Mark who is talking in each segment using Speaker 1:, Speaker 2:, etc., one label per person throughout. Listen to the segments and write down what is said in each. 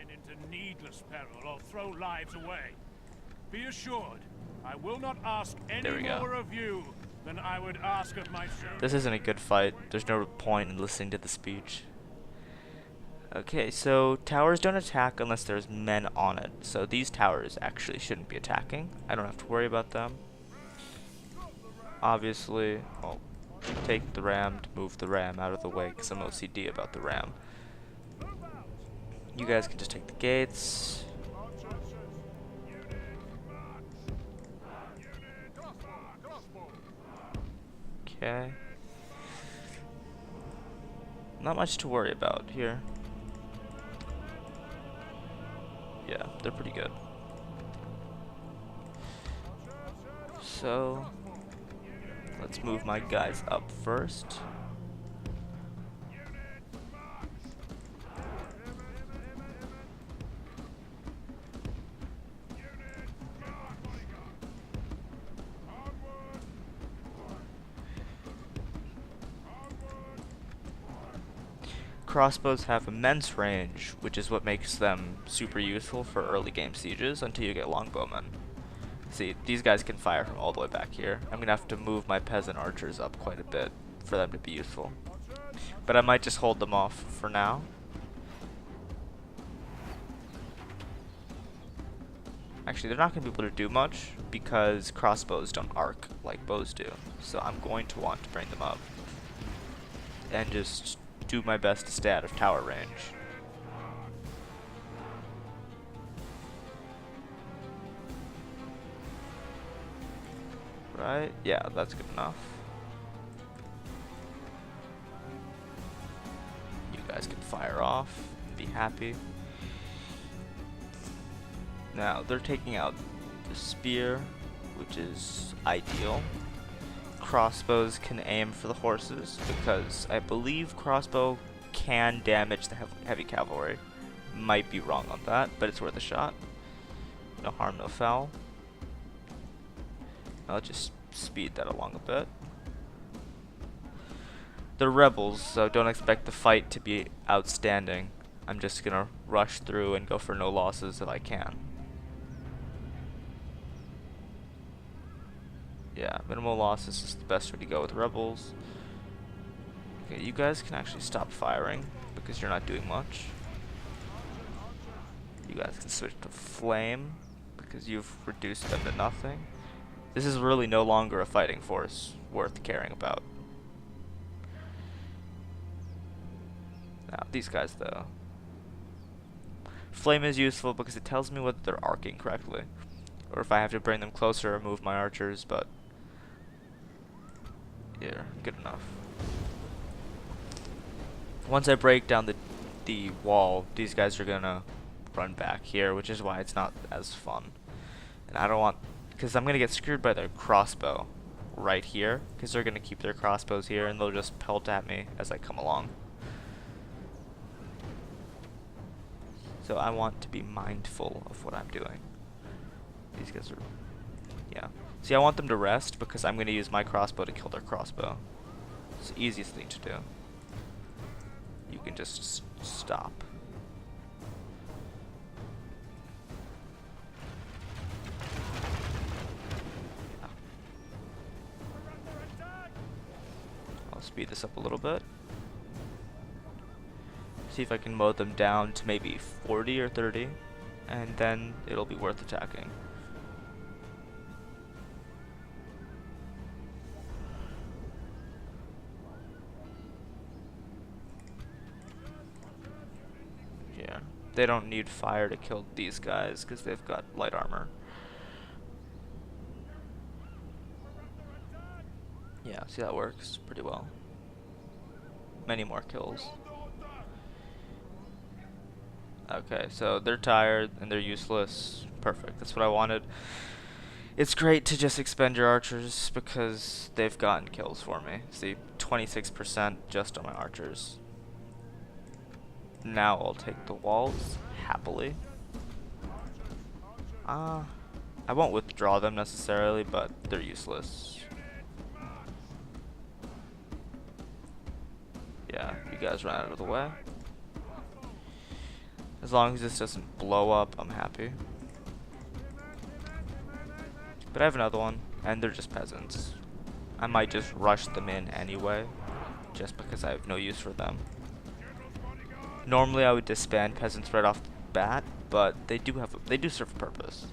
Speaker 1: men into needless peril or throw lives away. Be assured, I will not ask
Speaker 2: There
Speaker 1: any
Speaker 2: we go.
Speaker 1: more of you than I would ask of myself.
Speaker 2: This isn't a good fight. There's no point in listening to the speech. Okay, so towers don't attack unless there's men on it. So these towers actually shouldn't be attacking. I don't have to worry about them. Obviously, I'll take the ram to move the ram out of the way because I'm OCD about the ram. You guys can just take the gates. Okay. Not much to worry about here. Yeah, they're pretty good. So, let's move my guys up first. Crossbows have immense range, which is what makes them super useful for early game sieges until you get longbowmen. See, these guys can fire from all the way back here. I'm gonna have to move my peasant archers up quite a bit for them to be useful. But I might just hold them off for now. Actually, they're not gonna be able to do much because crossbows don't arc like bows do. So I'm going to want to bring them up and just do my best to stay out of tower range. Right? Yeah, that's good enough. You guys can fire off and be happy. Now, they're taking out the spear, which is ideal. Crossbows can aim for the horses because I believe crossbow can damage the heavy cavalry. Might be wrong on that, but it's worth a shot. No harm, no foul. I'll just speed that along a bit. They're rebels, so don't expect the fight to be outstanding. I'm just gonna rush through and go for no losses if I can. Yeah, minimal losses is the best way to go with rebels. Okay, you guys can actually stop firing because you're not doing much. You guys can switch to flame because you've reduced them to nothing. This is really no longer a fighting force worth caring about. Now, these guys though. Flame is useful because it tells me whether they're arcing correctly, or if I have to bring them closer or move my archers, but yeah, good enough. Once I break down the wall, these guys are gonna run back here, which is why it's not as fun. And I don't want, because I'm gonna get screwed by their crossbow right here, because they're gonna keep their crossbows here and they'll just pelt at me as I come along. So I want to be mindful of what I'm doing. These guys are, yeah. See, I want them to rest because I'm gonna use my crossbow to kill their crossbow. It's the easiest thing to do. You can just stop. I'll speed this up a little bit. See if I can mow them down to maybe 40 or 30, and then it'll be worth attacking. Yeah, they don't need fire to kill these guys because they've got light armor. Yeah, see, that works pretty well. Many more kills. Okay, so they're tired and they're useless. Perfect, that's what I wanted. It's great to just expend your archers because they've gotten kills for me. See, 26% just on my archers. Now I'll take the walls, happily. I won't withdraw them necessarily, but they're useless. Yeah, you guys run out of the way. As long as this doesn't blow up, I'm happy. But I have another one, and they're just peasants. I might just rush them in anyway, just because I have no use for them. Normally I would disband peasants right off the bat, but they do serve a purpose.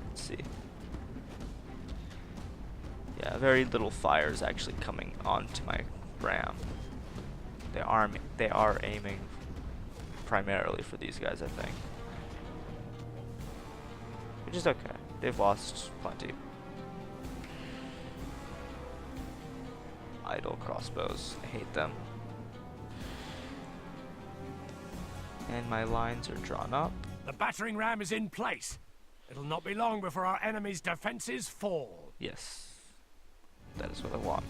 Speaker 2: Let's see. Yeah, very little fire is actually coming onto my ram. They are aiming primarily for these guys, I think. Which is okay. They've lost plenty. Idle crossbows. I hate them. And my lines are drawn up.
Speaker 1: The battering ram is in place. It'll not be long before our enemy's defenses fall.
Speaker 2: Yes. That is what I want.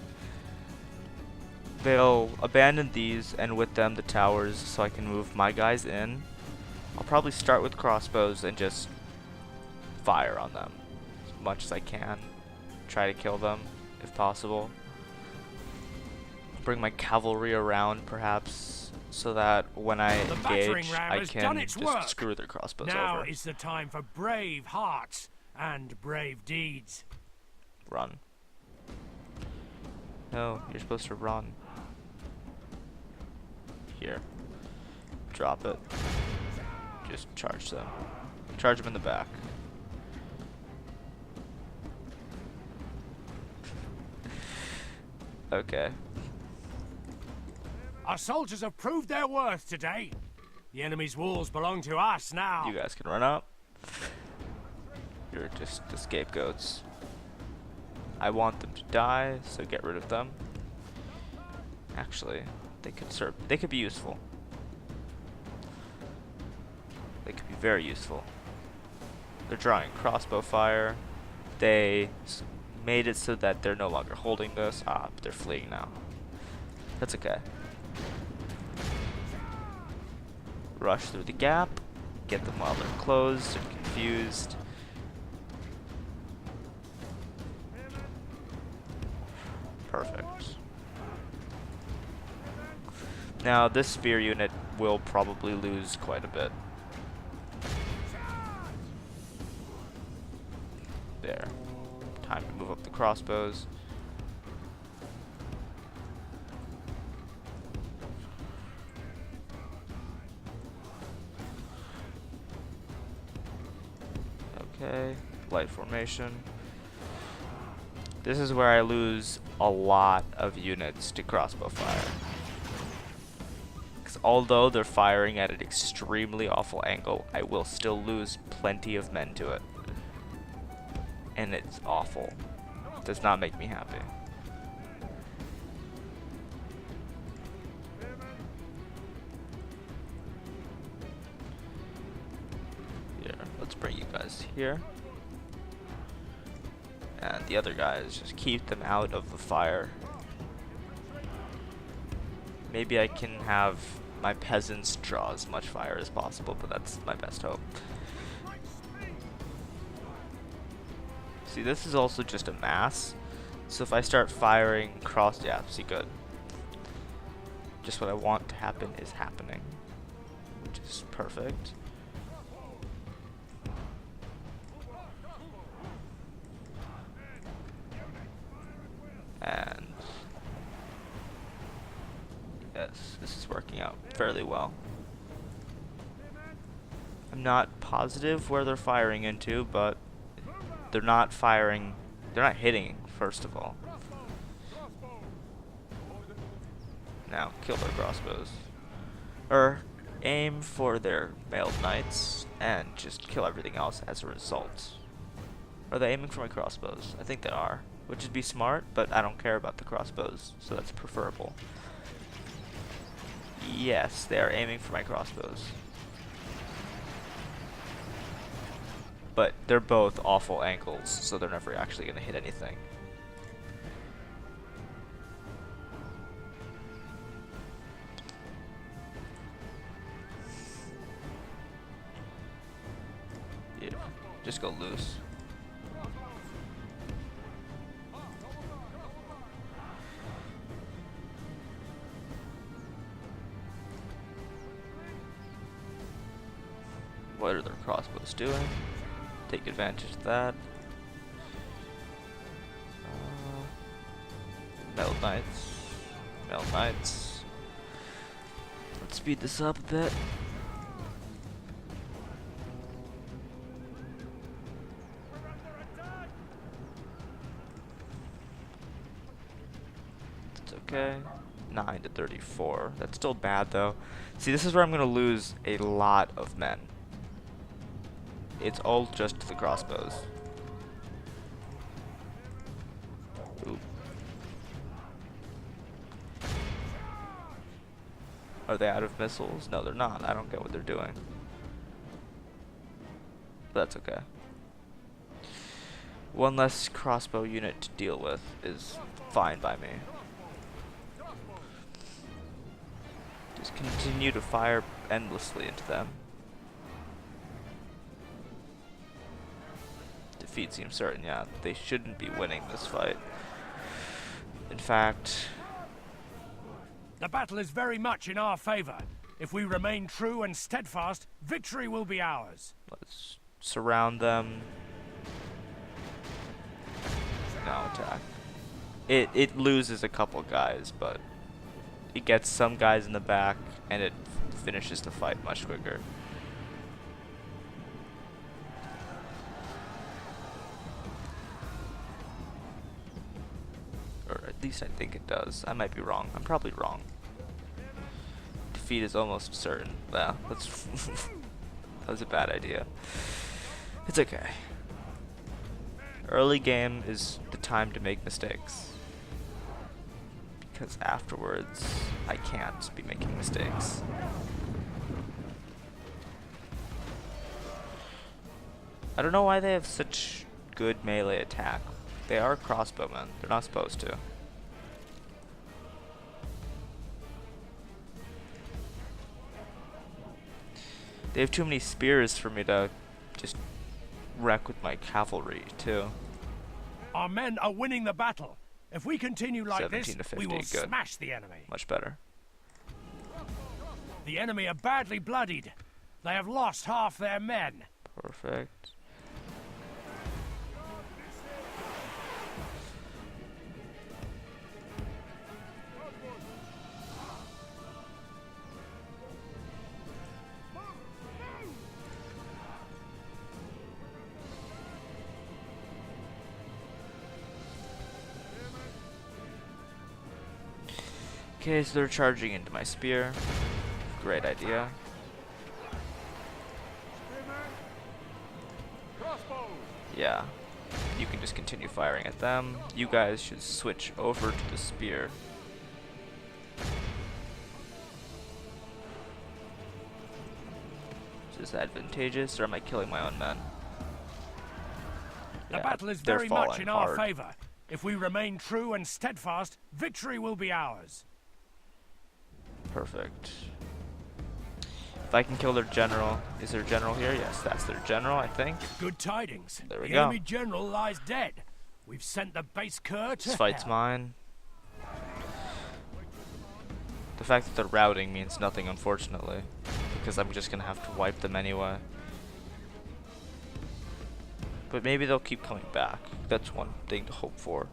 Speaker 2: They'll abandon these and with them the towers so I can move my guys in. I'll probably start with crossbows and just fire on them as much as I can. Try to kill them if possible. Bring my cavalry around perhaps so that when I engage I can just screw their crossbows over.
Speaker 1: Now is the time for brave hearts and brave deeds.
Speaker 2: Run. No, you're supposed to run. Here. Drop it. Just charge them. Charge them in the back. Okay.
Speaker 1: Our soldiers have proved their worth today. The enemy's walls belong to us now.
Speaker 2: You guys can run up. You're just the scapegoats. I want them to die, so get rid of them. Actually, they could be useful. They could be very useful. They're drawing crossbow fire. They made it so that they're no longer holding this. Ah, but they're fleeing now. That's okay. Rush through the gap. Get them while they're closed and confused. Perfect. Now this spear unit will probably lose quite a bit. There. Time to move up the crossbows. Okay, light formation. This is where I lose a lot of units to crossbow fire. Because although they're firing at an extremely awful angle, I will still lose plenty of men to it. And it's awful. It does not make me happy. Here, let's bring you guys here. And the other guys, just keep them out of the fire. Maybe I can have my peasants draw as much fire as possible, but that's my best hope. See, this is also just a mass, so if I start firing yeah, see, good. Just what I want to happen is happening, which is perfect. And yes, this is working out fairly well. I'm not positive where they're firing into, but they're not hitting, first of all. Now, kill their crossbows. Or aim for their mailed knights and just kill everything else as a result. Are they aiming for my crossbows? I think they are, which would be smart, but I don't care about the crossbows, so that's preferable. Yes, they are aiming for my crossbows. But they're both awful angles, so they're never actually going to hit anything. Yeah, just go loose. What are their crossbows doing? Take advantage of that. Metal Knights. Metal Knights. Let's speed this up a bit. It's okay. 9 to 34. That's still bad though. See, this is where I'm going to lose a lot of men. It's all just the crossbows. Ooh. Are they out of missiles? No, they're not. I don't get what they're doing. But that's okay. One less crossbow unit to deal with is fine by me. Just continue to fire endlessly into them. Defeat seems certain, yeah. They shouldn't be winning this fight. In fact...
Speaker 1: The battle is very much in our favor. If we remain true and steadfast, victory will be ours.
Speaker 2: Let's surround them. Now attack. It loses a couple guys, but it gets some guys in the back, and it finishes the fight much quicker. Or at least I think it does. I might be wrong. I'm probably wrong. Defeat is almost certain. Well, that's that was a bad idea. It's okay. Early game is the time to make mistakes. Because afterwards, I can't be making mistakes. I don't know why they have such good melee attack. They are crossbowmen. They're not supposed to. They have too many spears for me to just wreck with my cavalry, too.
Speaker 1: Our men are winning the battle. If we continue like this,
Speaker 2: 17 to 50,
Speaker 1: we will
Speaker 2: good.
Speaker 1: smash the enemy.
Speaker 2: Much better.
Speaker 1: The enemy are badly bloodied. They have lost half their men.
Speaker 2: Perfect. Okay, so they're charging into my spear. Great idea. Yeah. You can just continue firing at them. You guys should switch over to the spear. Is this advantageous, or am I killing my own men?
Speaker 1: The
Speaker 2: Yeah,
Speaker 1: battle is
Speaker 2: they're
Speaker 1: very much
Speaker 2: falling
Speaker 1: in our
Speaker 2: hard.
Speaker 1: favor. If we remain true and steadfast, victory will be ours.
Speaker 2: Perfect. If I can kill their general, is their general here? Yes, that's their general, I think.
Speaker 1: Good tidings.
Speaker 2: There we
Speaker 1: the
Speaker 2: go.
Speaker 1: enemy general lies dead. We've sent the base cur to
Speaker 2: This fight's
Speaker 1: hell.
Speaker 2: mine. The fact that they're routing means nothing, unfortunately, because I'm just gonna have to wipe them anyway. But maybe they'll keep coming back. That's one thing to hope for.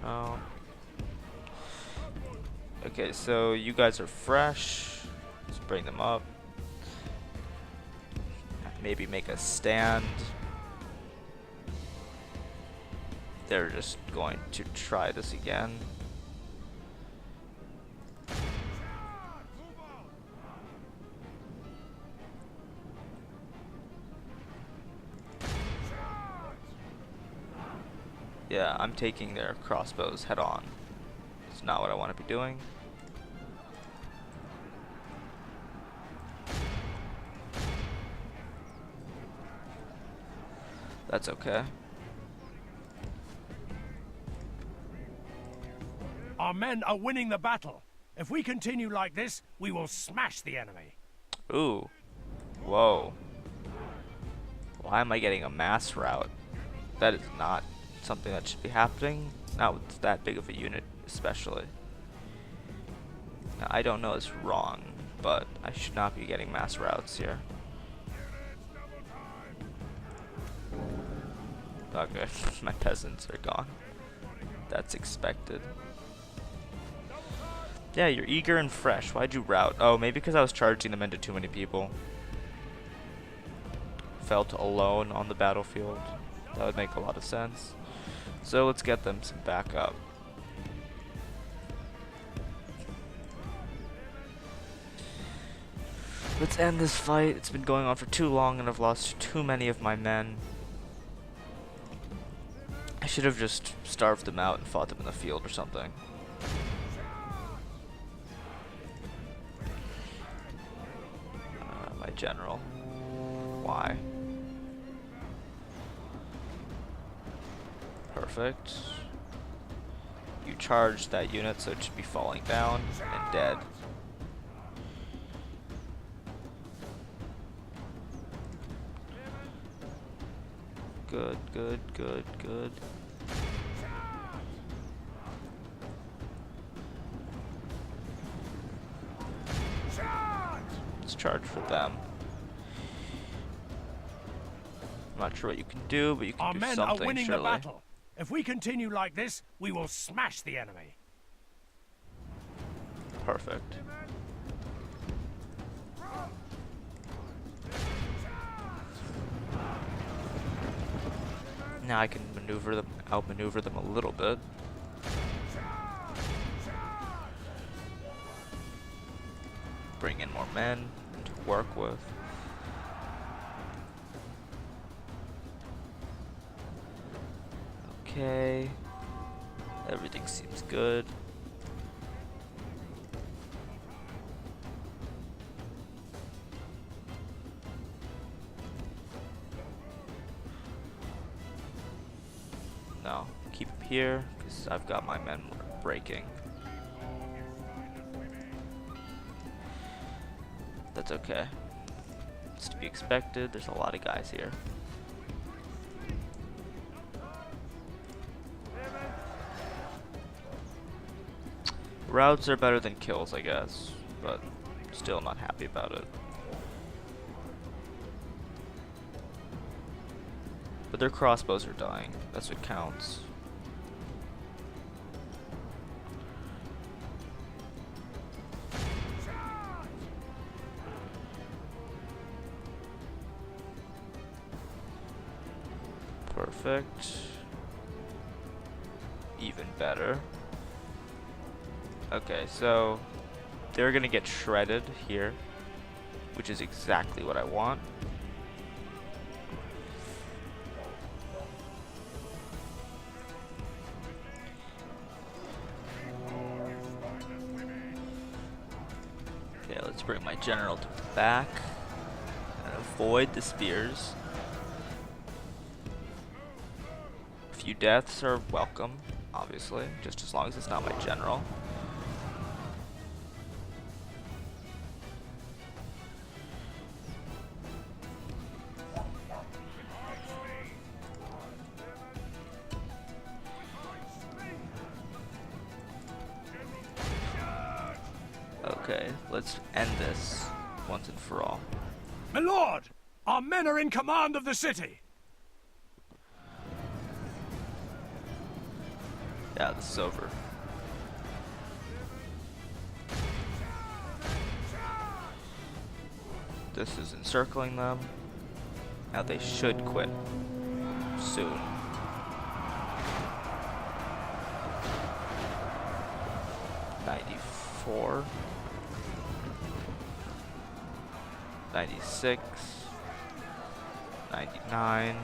Speaker 2: Oh. Okay, so you guys are fresh. Let's bring them up. Maybe make a stand. They're just going to try this again. Yeah, I'm taking their crossbows head on. It's not what I want to be doing. That's okay.
Speaker 1: Our men are winning the battle. If we continue like this, we will smash the enemy.
Speaker 2: Ooh. Whoa. Why am I getting a mass rout? That is not something that should be happening. Not with that big of a unit, especially. Now, I don't know it's wrong, but I should not be getting mass routes here. Okay, my peasants are gone. That's expected. Yeah, you're eager and fresh. Why'd you rout? Oh, maybe because I was charging them into too many people. Felt alone on the battlefield. That would make a lot of sense. So let's get them some backup. Let's end this fight. It's been going on for too long and I've lost too many of my men. I should have just starved them out and fought them in the field or something. My general. Why? Perfect. You charged that unit, so it should be falling down and dead. Good, good, good, good. Let's charge for them. I'm not sure what you can do, but you can do something.
Speaker 1: Our men are winning
Speaker 2: surely.
Speaker 1: the battle. If we continue like this, we will smash the enemy.
Speaker 2: Perfect. Now I can outmaneuver them a little bit. Bring in more men to work with. Okay. Everything seems good. No, keep him here, because I've got my men breaking. That's okay. It's to be expected, there's a lot of guys here. Routes are better than kills, I guess, but still not happy about it. But their crossbows are dying. That's what counts. Perfect. Even better. Okay, so they're gonna get shredded here, which is exactly what I want. Okay, let's bring my general to the back and avoid the spears. A few deaths are welcome, obviously, just as long as it's not my general. Okay, let's end this once and for all.
Speaker 1: My lord, our men are in command of the city.
Speaker 2: Yeah, this is over. This is encircling them. Now they should quit soon. '94. 96, 99.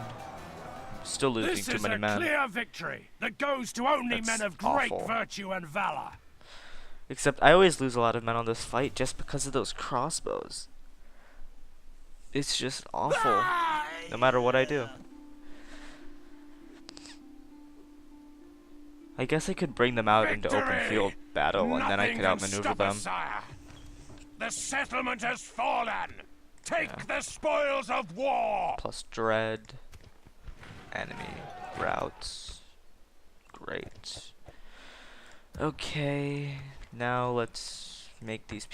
Speaker 2: Still losing too many men.
Speaker 1: This is a clear victory that goes to only men of great virtue and valor.
Speaker 2: Except I always lose a lot of men on this fight just because of those crossbows. It's just awful, no matter what I do. I guess I could bring them out into open field battle and then I could outmaneuver them.
Speaker 1: The settlement has fallen. Take the spoils of war.
Speaker 2: Plus dread. Enemy routes. Great. Okay, now let's make these people